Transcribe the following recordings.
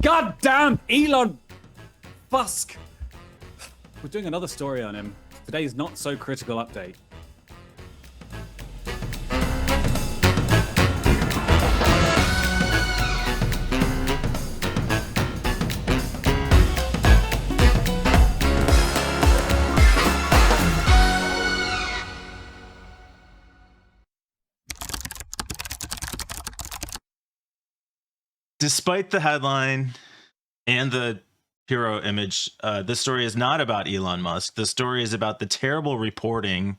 God damn Elon Musk. We're doing another story on him. Today's not so critical update. Despite the headline and the hero image, this story is not about Elon Musk. The story is about the terrible reporting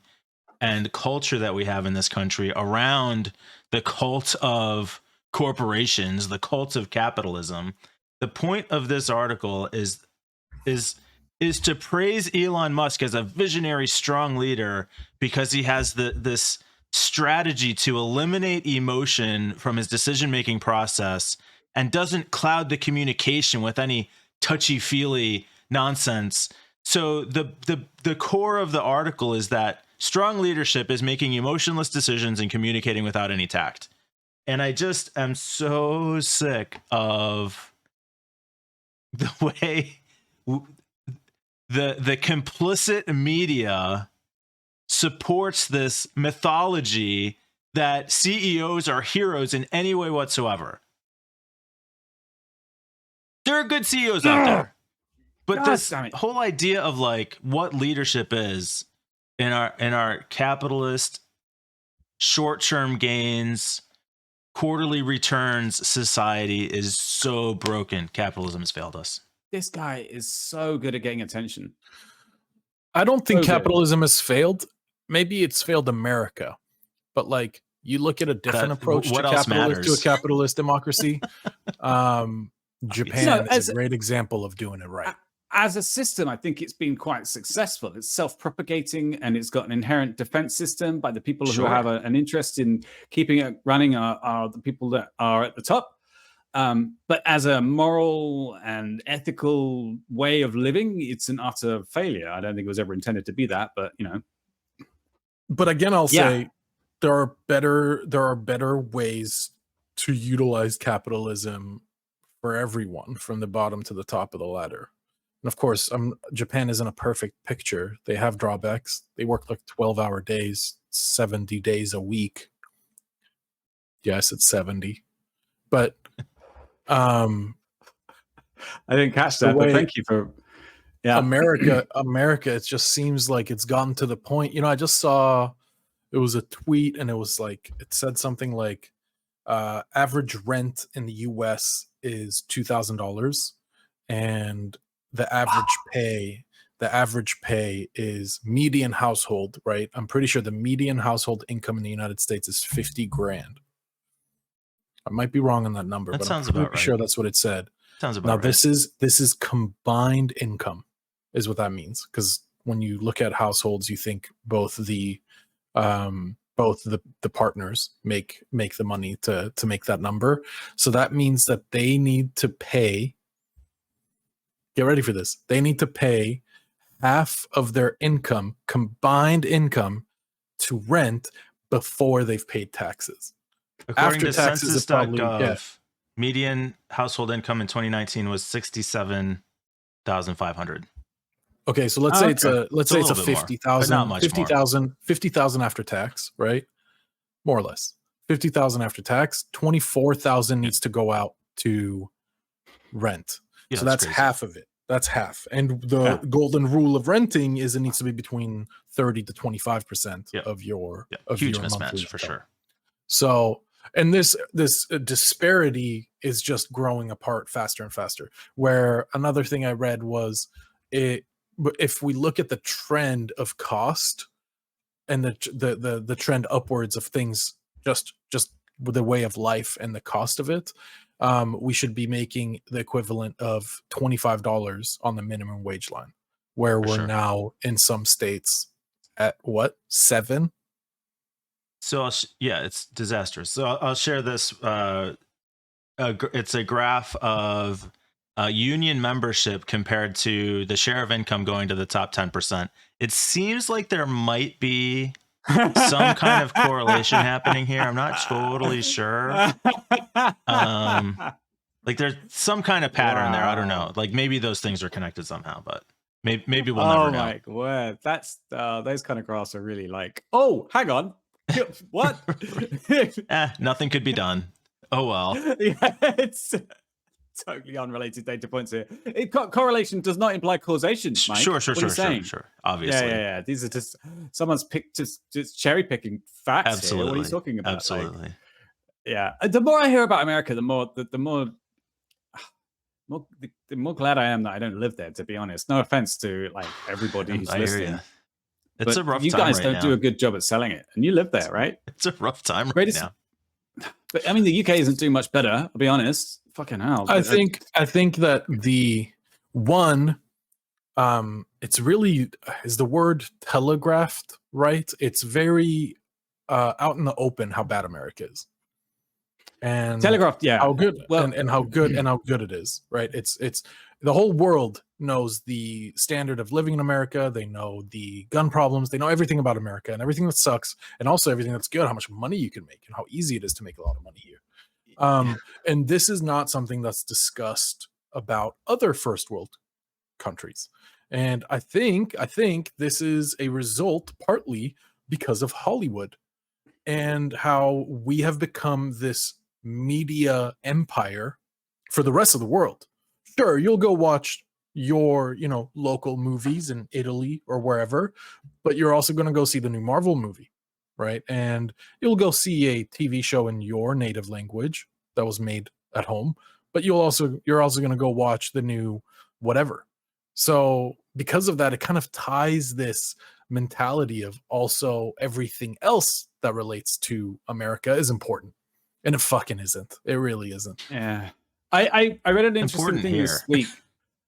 and culture that we have in this country around the cult of corporations, the cult of capitalism. The point of this article is to praise Elon Musk as a visionary, strong leader because he has this strategy to eliminate emotion from his decision-making process and doesn't cloud the communication with any touchy-feely nonsense. So the core of the article is that strong leadership is making emotionless decisions and communicating without any tact. And I just am so sick of the way the complicit media supports this mythology that CEOs are heroes in any way whatsoever. There are good CEOs out there, but God, this whole idea of like what leadership is in our capitalist short-term gains, quarterly returns society is so broken. Capitalism has failed us. This guy is so good at getting attention. I don't think capitalism has failed. Maybe it's failed America, but like you look at a different approach to a capitalist democracy. Japan is a great example of doing it right. As a system, I think it's been quite successful. It's self-propagating and it's got an inherent defense system by the people who have an interest in keeping it running are the people that are at the top. But as a moral and ethical way of living, it's an utter failure. I don't think it was ever intended to be that, but you know. But again, I'll say there are better ways to utilize capitalism for everyone from the bottom to the top of the ladder. And of course, Japan isn't a perfect picture. They have drawbacks. They work like 12-hour days, 70 days a week. Yes, it's 70. But I didn't catch that, but thank you for America, it just seems like it's gotten to the point. You know, I just saw it was a tweet and it was like it said something like average rent in the US is $2,000 and the average pay is median household, right? I'm pretty sure the median household income in the United States is 50 grand. I might be wrong on that number, but I'm pretty sure that's what it said. Sounds about right. Now this is combined income is what that means, because when you look at households, you think both the partners make the money to make that number. So that means that they need to pay, get ready for this, they need to pay half of their income, combined income, to rent before they've paid taxes. According to Census.gov, median household income in 2019 was $67,500. Okay, so let's say it's a 50,000 after tax, right? More or less 50,000 after tax. 24,000 needs to go out to rent. Yeah, so that's crazy. Half of it. That's half. And the golden rule of renting is it needs to be between 30 to 25% of your huge your mismatch for sure. So, and this disparity is just growing apart faster and faster. Where another thing I read was if we look at the trend of cost and the trend upwards of things, just the way of life and the cost of it, we should be making the equivalent of $25 on the minimum wage line, where we're now in some states at what, 7? So it's disastrous. So I'll share this. It's a graph of union membership compared to the share of income going to the top 10%. It seems like there might be some kind of correlation happening here. I'm not totally sure. Like there's some kind of pattern there. I don't know. Wow. Like maybe those things are connected somehow, but maybe we'll never know. Oh my word. That's those kind of graphs are really like, oh, hang on. What? Nothing could be done. Oh well. Yeah, it's totally unrelated data points here. Correlation does not imply causation, Mike. Sure. What are you saying? Sure. Obviously. Yeah. These are just someone's picked just cherry picking facts. Absolutely. Here. What are you talking about? Absolutely. Like, yeah. The more I hear about America, the more glad I am that I don't live there. To be honest, no offense to like everybody who's listening. It's a rough time. You guys right don't now. do a good job at selling it, and you live there, right? It's a rough time right now. But I mean, the UK isn't doing much better. I'll be honest. Fucking hell. I think that the one, it's really, is the word telegraphed right? It's very out in the open how bad America is, and telegraphed, yeah, how good, well, and how good it is, right? It's the whole world knows the standard of living in America. They know the gun problems. They know everything about America and everything that sucks, and also everything that's good. How much money you can make and how easy it is to make a lot of money here. And this is not something that's discussed about other first world countries. And I think this is a result partly because of Hollywood and how we have become this media empire for the rest of the world. Sure, you'll go watch your, local movies in Italy or wherever, but you're also going to go see the new Marvel movie, right? And you'll go see a TV show in your native language that was made at home, but you're also going to go watch the new whatever. So because of that, it kind of ties this mentality of also everything else that relates to America is important. And it fucking isn't. It really isn't. Yeah. I read an interesting thing this week.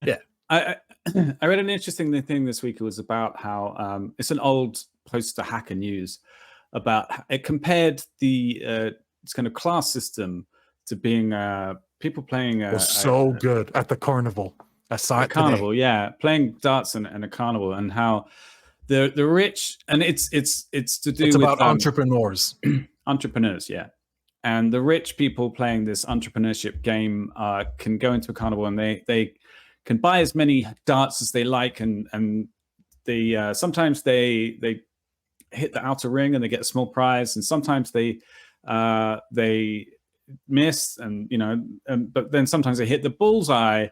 Yeah. I read an interesting thing this week. It was about how it's an old post to Hacker News about it compared the this kind of class system to being people playing so good at the carnival. A carnival, yeah, playing darts and a carnival, and how the rich, and it's to do with about entrepreneurs. Entrepreneurs, yeah. And the rich people playing this entrepreneurship game can go into a carnival and they can buy as many darts as they like, and they sometimes they hit the outer ring and they get a small prize, and sometimes they miss, and but then sometimes they hit the bullseye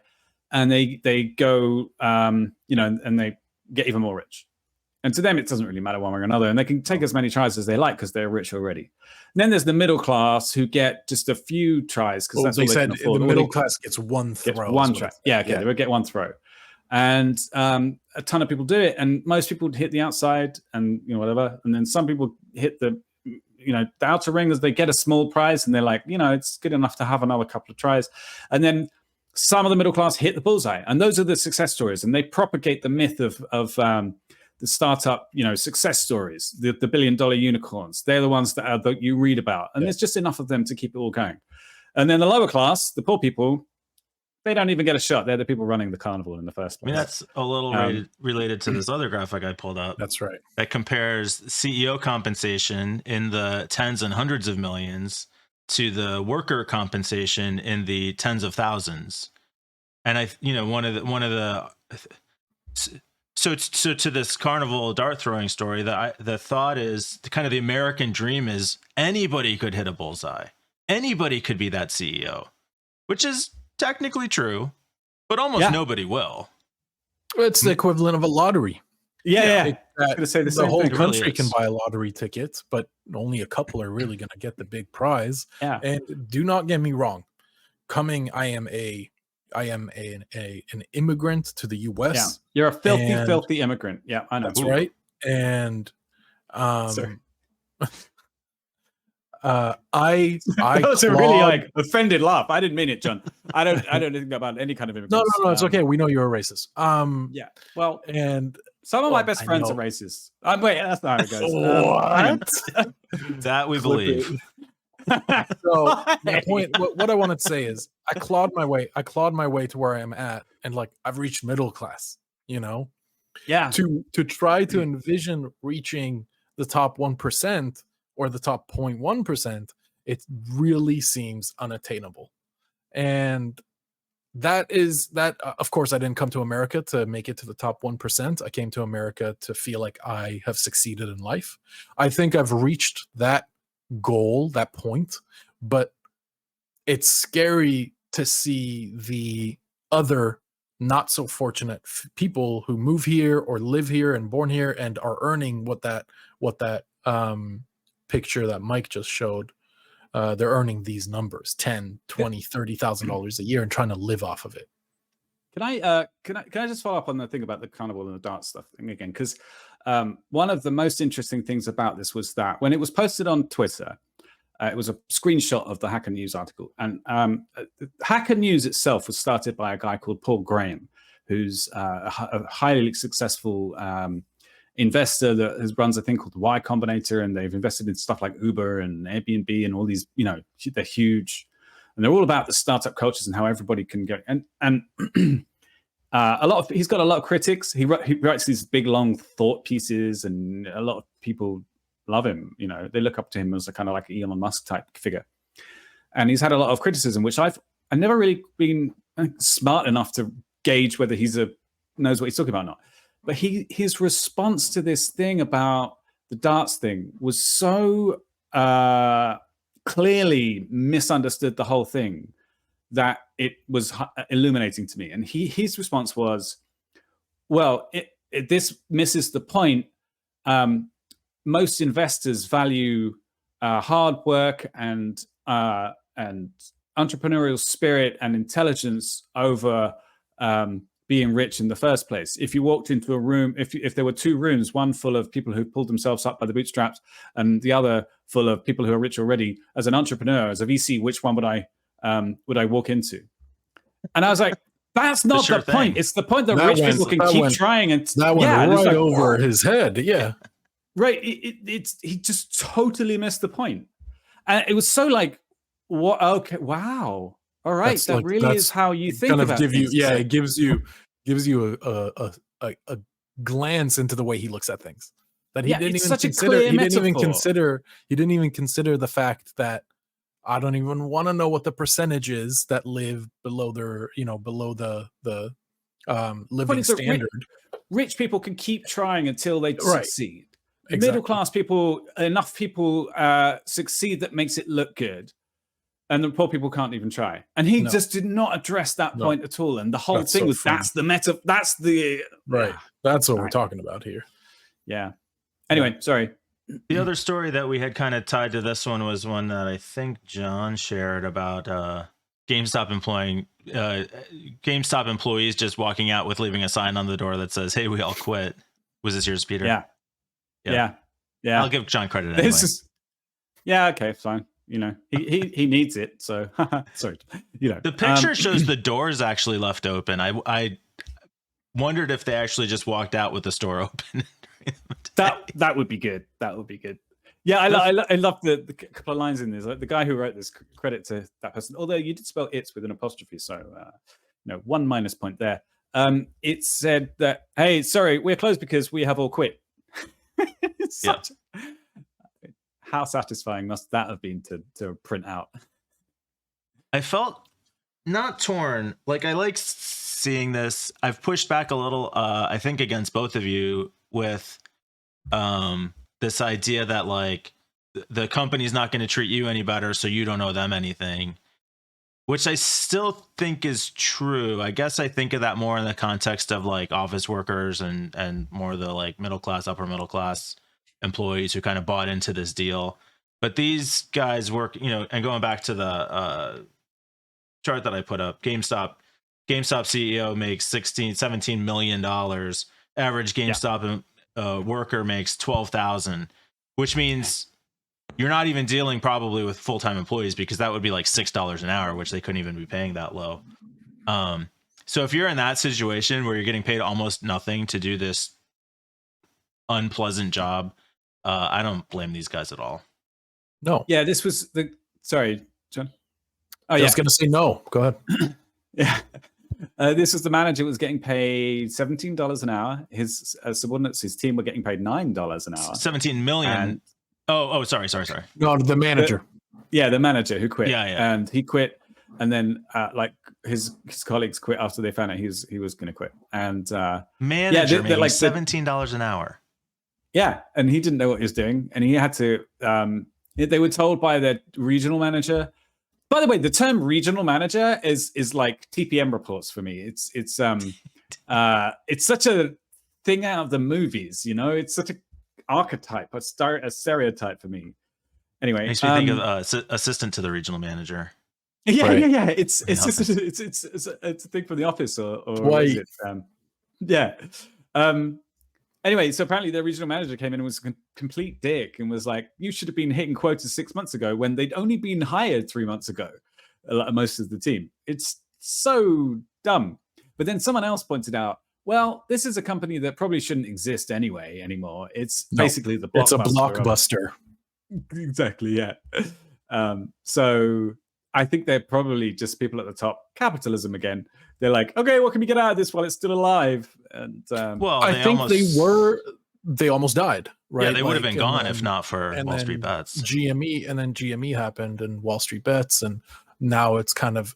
and they go and they get even more rich. And to them, it doesn't really matter one way or another. And they can take as many tries as they like because they're rich already. And then there's the middle class who get just a few tries because that's all they can afford. The middle class gets one throw. One try. Yeah, okay. They would get one throw. And a ton of people do it. And most people hit the outside and whatever. And then some people hit the outer ring as they get a small prize. And they're like, it's good enough to have another couple of tries. And then some of the middle class hit the bullseye. And those are the success stories. And they propagate the myth of the startup, success stories, the $1 billion unicorns. They're the ones that you read about. And there's just enough of them to keep it all going. And then the lower class, the poor people, they don't even get a shot. They're the people running the carnival in the first place. I mean, that's a little related to this other graphic I pulled up. That's right. That compares CEO compensation in the tens and hundreds of millions to the worker compensation in the tens of thousands. And So to this carnival dart throwing story, the thought is kind of the American dream is anybody could hit a bullseye. Anybody could be that CEO, which is technically true, but almost nobody will. It's the equivalent of a lottery. Yeah. I was going to say the whole country can buy a lottery ticket, but only a couple are really going to get the big prize. Yeah. And do not get me wrong. I am an immigrant to the U.S. Yeah. You're a filthy immigrant. Yeah, I know. That's right. And I that was a really offended laugh. I didn't mean it, John. I don't think about any kind of immigrants. No, it's okay. We know you're a racist. Yeah. Well, and some of my best friends are racist. Wait, that's not how it goes. What? That we believe. So my point, what I wanted to say is I clawed my way to where I am at, and I've reached middle class, Yeah. To try to envision reaching the top 1% or the top 0.1%, it really seems unattainable. And that is that. Of course, I didn't come to America to make it to the top 1%. I came to America to feel like I have succeeded in life. I think I've reached that goal, that point, but it's scary to see the other not so fortunate people who move here or live here and born here and are earning what that picture that Mike just showed. They're earning these numbers, $10, $20, $30,000 a year, and trying to live off of it. Can I just follow up on the thing about the carnival and the dart stuff thing again? Because one of the most interesting things about this was that when it was posted on Twitter, it was a screenshot of the Hacker News article. And Hacker News itself was started by a guy called Paul Graham, who's a highly successful investor that runs a thing called the Y Combinator, and they've invested in stuff like Uber and Airbnb and all these, they're huge. And they're all about the startup cultures and how everybody can go. And he's got a lot of critics. He writes these big, long thought pieces, and a lot of people love him. They look up to him as a kind of like Elon Musk type figure. And he's had a lot of criticism, which I've never really been smart enough to gauge whether knows what he's talking about or not. But his response to this thing about the darts thing was so clearly misunderstood the whole thing that it was illuminating to me. And his response was, well, this misses the point. Most investors value hard work and entrepreneurial spirit and intelligence over being rich in the first place. If you walked into a room, if there were two rooms, one full of people who pulled themselves up by the bootstraps and the other full of people who are rich already, as an entrepreneur, as a VC, which one would I walk into? And I was like, that's not the point. It's the point that rich people can keep trying. And that went right over his head. Yeah. Right. He just totally missed the point. And it was so like, what? Okay. Wow. All right, that really is how you think about it. It gives you a glance into the way he looks at things. That he didn't even consider. He didn't even consider the fact that I don't even want to know what the percentage is that live below their, below the living standard. Rich people can keep trying until they succeed. Exactly. Middle class people, enough people succeed that makes it look good. And the poor people can't even try. And he just did not address that point at all. And the whole thing was, that's the right. That's what we're talking about here. Yeah. Anyway, sorry. The other story that we had kind of tied to this one was one that I think John shared about GameStop employees just walking out with leaving a sign on the door that says, "Hey, we all quit." Was this yours, Peter? Yeah. I'll give John credit anyway. Okay, fine. He needs it. So sorry. The picture shows the doors actually left open. I wondered if they actually just walked out with the store open. that would be good. That would be good. Yeah, I love the couple of lines in this. Like the guy who wrote this, credit to that person. Although you did spell "it's" with an apostrophe, so one minus point there. It said that, "Hey, sorry, we're closed because we have all quit." How satisfying must that have been to print out? I felt not torn. Like, I like seeing this. I've pushed back a little, I think, against both of you with this idea that, like, the company's not going to treat you any better, so you don't owe them anything, which I still think is true. I guess I think of that more in the context of, like, office workers and more the, like, middle class, upper middle class employees who kind of bought into this deal. But these guys work, and going back to the chart that I put up, GameStop CEO makes $17 million. Average GameStop worker makes $12,000, which means you're not even dealing probably with full-time employees, because that would be like $6 an hour, which they couldn't even be paying that low. So if you're in that situation where you're getting paid almost nothing to do this unpleasant job, I don't blame these guys at all. No. Yeah, this was sorry, John. I was going to say no. Go ahead. Yeah. This was the manager who was getting paid $17 an hour. His subordinates, his team, were getting paid $9 an hour. 17 million. Sorry. No, the manager. The manager who quit. Yeah. And he quit. and then like his colleagues quit after they found out he was going to quit. And manager making like $17 an hour. Yeah, and he didn't know what he was doing, and he had to. They were told by the regional manager. By the way, the term regional manager is like TPM reports for me. It's such a thing out of the movies, you know. It's such an archetype, a stereotype for me. Anyway, makes me think of assistant to the regional manager. Yeah, right. yeah. It's a thing from The Office, or is it? Yeah. Anyway, so apparently the regional manager came in and was a complete dick and was like, you should have been hitting quotas 6 months ago when they'd only been hired 3 months ago, most of the team. It's so dumb. But then someone else pointed out, well, this is a company that probably shouldn't exist anymore. It's basically the blockbuster. It's a blockbuster. Exactly, yeah. So I think they're probably just people at the top. Capitalism again. They're like, okay, what can we get out of this while it's still alive? And well, I think they almost died, right? Yeah, they would have been gone if not for Wall Street Bets. GME happened and Wall Street Bets, and now it's kind of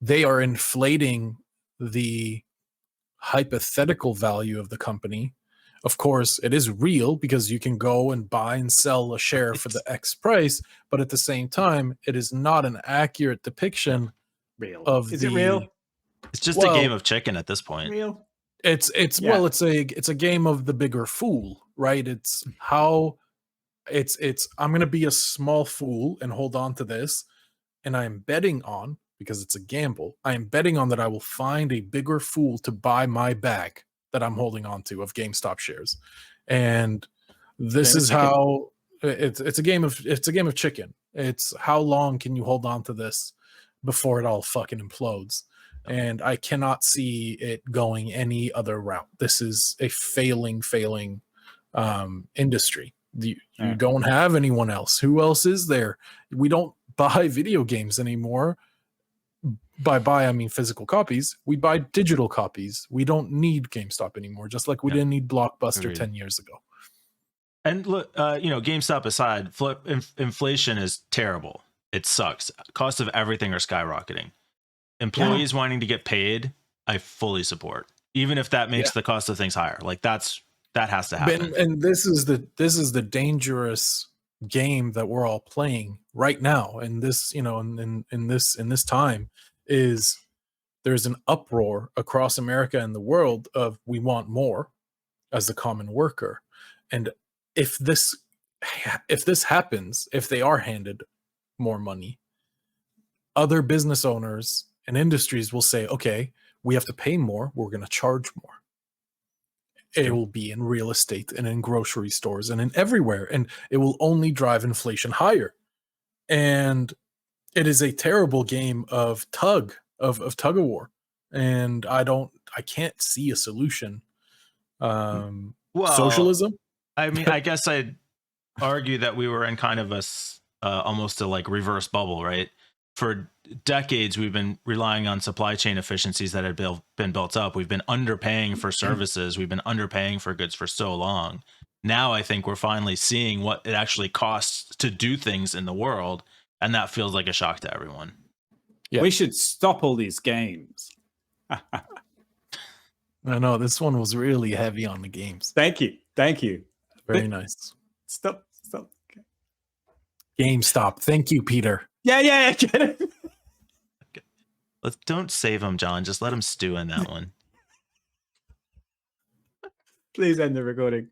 they are inflating the hypothetical value of the company. Of course, it is real because you can go and buy and sell a share for the X price, but at the same time, it is not an accurate depiction of Is it real? It's just a game of chicken at this point. Real. It's a game of the bigger fool, right? It's how I'm gonna be a small fool and hold on to this, and I am betting on, because it's a gamble, I am betting on that I will find a bigger fool to buy my bag that I'm holding on to of GameStop shares. And this is how it's a game of chicken. It's how long can you hold on to this before it all fucking implodes? And I cannot see it going any other route. This is a failing industry. You don't have anyone else. Who else is there? We don't buy video games anymore. By buy, I mean physical copies. We buy digital copies. We don't need GameStop anymore, just like we didn't need Blockbuster. Agreed. 10 years ago. And look, GameStop aside, inflation is terrible. It sucks. Cost of everything are skyrocketing. Employees wanting to get paid, I fully support, even if that makes the cost of things higher. Like that has to happen. And this is the dangerous game that we're all playing right now. And this, in this time, is there's an uproar across America and the world of we want more as the common worker. And if this happens, if they are handed more money, other business owners and industries will say, okay, we have to pay more, we're going to charge more. It will be in real estate and in grocery stores and in everywhere, and it will only drive inflation higher. And it is a terrible game of tug of war, and I can't see a solution. Socialism. I mean, I guess I'd argue that we were in kind of almost a like reverse bubble, right? For decades, we've been relying on supply chain efficiencies that had been built up. We've been underpaying for services. We've been underpaying for goods for so long. Now I think we're finally seeing what it actually costs to do things in the world. And that feels like a shock to everyone. Yeah. We should stop all these games. I know this one was really heavy on the games. Thank you. Very nice. Stop. Okay. GameStop. Thank you, Peter. Yeah. Get it. Okay. Don't save him, John. Just let him stew in that one. Please end the recording.